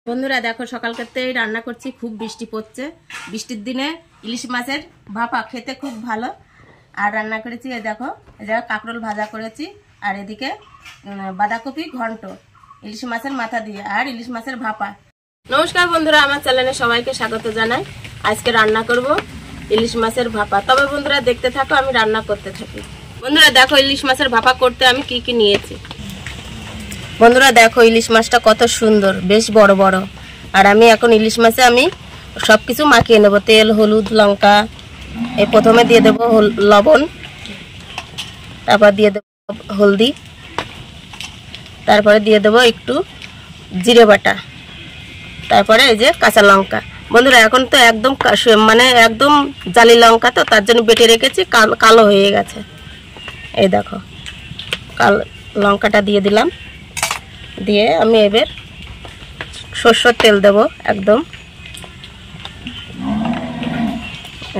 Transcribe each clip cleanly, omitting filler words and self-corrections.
বন্ধুরা দেখো সকাল করতেই রান্না করছি। খুব বৃষ্টি পড়ছে, বৃষ্টির দিনে ইলিশ মাছের ভাপা খেতে খুব ভালো। আর রান্না করেছি এই দেখো, এটা কাঁকরোল ভাজা করেছি, আর এদিকে বাঁধাকপি ঘন্ট ইলিশ মাছের মাথা দিয়ে, আর ইলিশ মাছের ভাপা। নমস্কার বন্ধুরা, আমার চ্যানেলে সবাইকে স্বাগত জানাই। আজকে রান্না করব ইলিশ মাছের ভাপা। তবে বন্ধুরা দেখতে থাকো, আমি রান্না করতে থাকি। বন্ধুরা দেখো ইলিশ মাছের ভাপা করতে আমি কি কি নিয়েছি। বন্ধুরা দেখো ইলিশ মাছটা কত সুন্দর, বেশ বড় বড়। আর আমি এখন ইলিশ মাছে আমি সব কিছু মাখিয়ে নেব। তেল, হলুদ, লঙ্কা, এই প্রথমে দিয়ে দেবো লবণ, তারপর দিয়ে দেবো হলদি, তারপরে দিয়ে দেবো একটু জিরে বাটা, তারপরে এই যে কাঁচা লঙ্কা। বন্ধুরা এখন তো একদম একদম জালি লঙ্কা, তো তার জন্য বেটে রেখেছি, কালো হয়ে গেছে। এই দেখো কালো লঙ্কাটা দিয়ে দিলাম। দিয়ে আমি এবার সরষের তেল দেব একদম।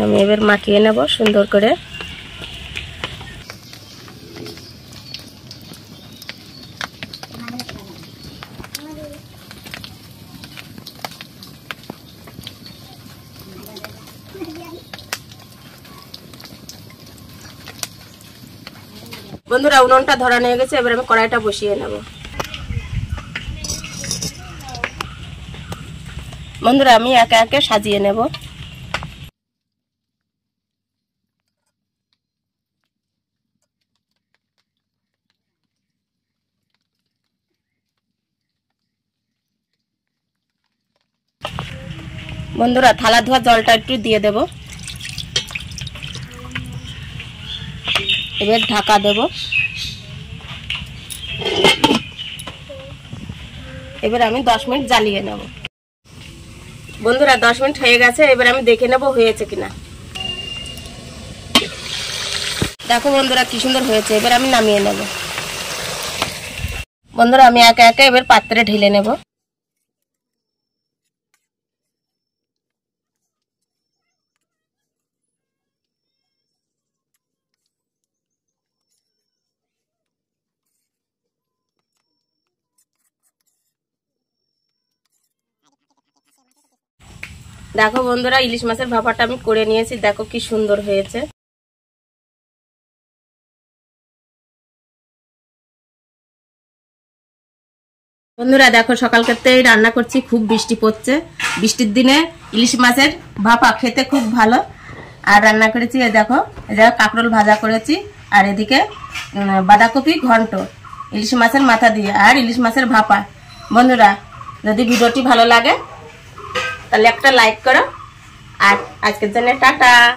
আমি এবার মাখিয়ে নেব সুন্দর করে। বন্ধুরা উনুনটা ধরা নিয়ে গেছে, এবার আমি কড়াইটা বসিয়ে নেব। বন্ধুরা আমি একে একে সাজিয়ে নেব। বন্ধুরা থালা ধোয়া জলটা একটু দিয়ে দেব। এবার ঢাকা দেব। এবার আমি 10 মিনিট জ্বালিয়ে নেব। বন্ধুরা 10 মিনিট হয়ে গেছে, এবার আমি দেখে নেব হয়েছে কিনা। দেখো বন্ধুরা কি সুন্দর হয়েছে। এবার আমি নামিয়ে নেব। বন্ধুরা আমি একে একে এবার পাত্রে ঢেলে নেব। দেখো বন্ধুরা ইলিশ মাছের ভাপাটা আমি করে নিয়েছি, দেখো কি সুন্দর হয়েছে। বন্ধুরা দেখো সকাল করতেই রান্না করছি। খুব বৃষ্টি পড়ছে, বৃষ্টির দিনে ইলিশ মাছের ভাপা খেতে খুব ভালো। আর রান্না করেছি এই দেখো, এটা কাঁকরোল ভাজা করেছি, আর এদিকে বাঁধাকপি ঘন্ট ইলিশ মাছের মাথা দিয়ে, আর ইলিশ মাছের ভাপা। বন্ধুরা যদি ভিডিওটি ভালো লাগে তাহলে একটা লাইক করো, আর আজকের জন্য টাটা।